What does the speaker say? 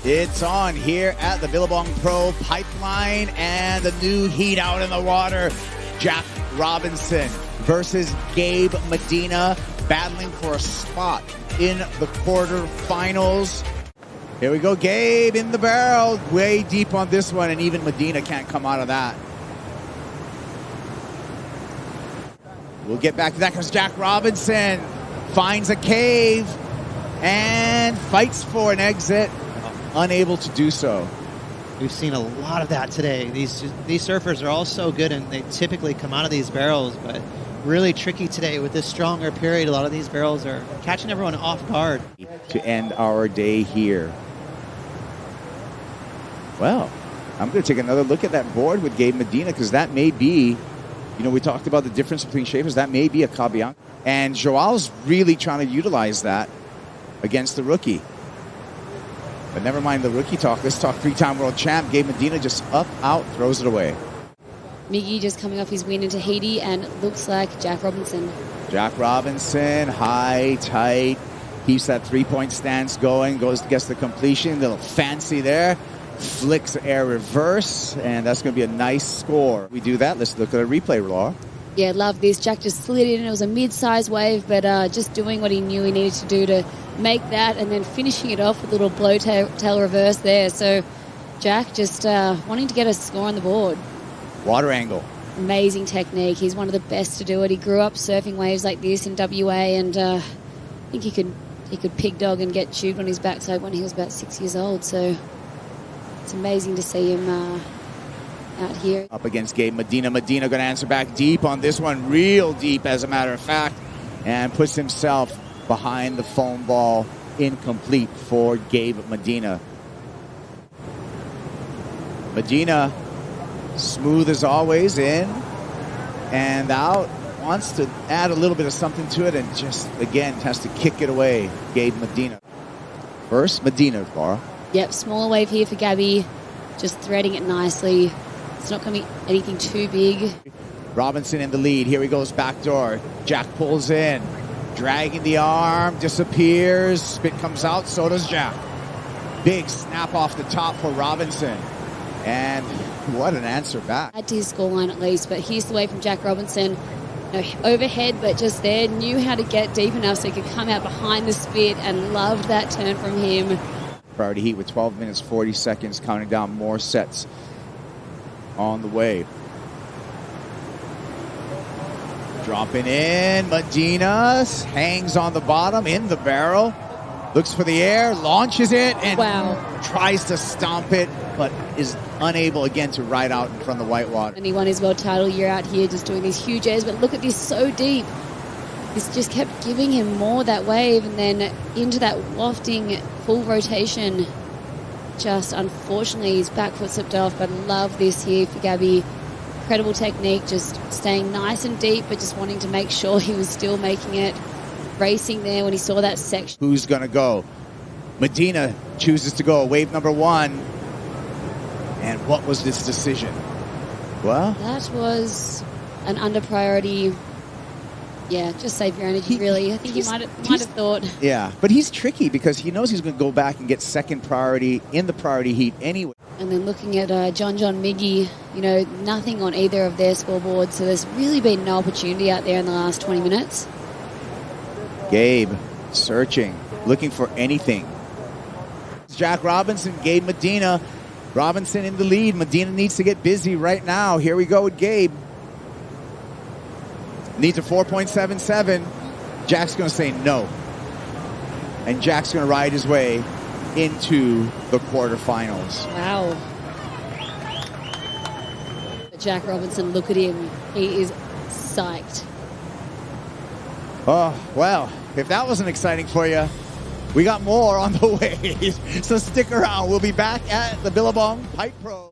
It's on here at the Billabong Pro Pipeline, and the new heat out in the water. Jack Robinson versus Gabe Medina, battling for a spot in the quarterfinals. Here we go, Gabe in the barrel, way deep on this one, and even Medina can't come out of that. We'll get back to that because Jack Robinson finds a cave and fights for an exit. Unable to do so. We've seen a lot of that today. These surfers are all so good, and they typically come out of these barrels, but really tricky today with this stronger period. A lot of these barrels are catching everyone off guard. To end our day here. Well, I'm going to take another look at that board with Gabe Medina, because that may be, you know, we talked about the difference between shapers. That may be a Cabian. And Joao's really trying to utilize that against the rookie. But never mind the rookie talk. Let's talk three-time world champ. Gabe Medina just up, out, throws it away. Miggy just coming off his win in Tahiti, and looks like Jack Robinson. Jack Robinson, high, tight, keeps that three-point stance going, gets the completion, little fancy there, flicks air reverse, and that's going to be a nice score. We do that. Let's look at a replay, Laura. Yeah, love this. Jack just slid in. It was a mid-size wave, but just doing what he knew he needed to do to make that, and then finishing it off with a little blow tail reverse there. So Jack just wanting to get a score on the board. Water angle. Amazing technique. He's one of the best to do it. He grew up surfing waves like this in WA, and I think he could pig dog and get tubed on his backside when he was about 6 years old. So it's amazing to see him out here. Up against Gabe Medina. Medina going to answer back deep on this one, real deep as a matter of fact, and puts himself behind the foam ball. Incomplete for Gabe Medina. Medina, smooth as always, in and out. Wants to add a little bit of something to it, and just, again, has to kick it away. Gabe Medina. First, Medina, Laura. Yep, smaller wave here for Gabby. Just threading it nicely. It's not going to be anything too big. Robinson in the lead. Here he goes, backdoor. Jack pulls in. Dragging the arm, disappears. Spit comes out, so does Jack. Big snap off the top for Robinson. And what an answer back. Add to his scoreline at least, but here's the way from Jack Robinson. No, overhead, but just there. Knew how to get deep enough so he could come out behind the spit, and loved that turn from him. Priority heat with 12 minutes, 40 seconds, counting down more sets on the way. Dropping in, Medina hangs on the bottom, in the barrel, looks for the air, launches it, and tries to stomp it, but is unable again to ride out in front of the whitewater. And he won his world title year out here, just doing these huge airs, but look at this, so deep. This just kept giving him more that wave, and then into that wafting full rotation. Just unfortunately his back foot slipped off, but love this here for Gabby. Incredible technique, just staying nice and deep, but just wanting to make sure he was still making it. Racing there when he saw that section. Who's going to go? Medina chooses to go. Wave number one. And what was this decision? Well, that was an under priority. Yeah, just save your energy, really. I think he might have thought. Yeah, but he's tricky because he knows he's going to go back and get second priority in the priority heat anyway. And then looking at John Miggy, you know, nothing on either of their scoreboards, so there's really been no opportunity out there in the last 20 minutes. Gabe searching, looking for anything. Jack Robinson, Gabe Medina. Robinson in the lead. Medina needs to get busy right now. Here we go with Gabe. Needs a 4.77. Jack's going to say no. And Jack's going to ride his way into the quarterfinals. Wow. Jack Robinson, look at him. He is psyched. Oh, well, if that wasn't exciting for you, we got more on the way. So stick around. We'll be back at the Billabong Pipe Pro.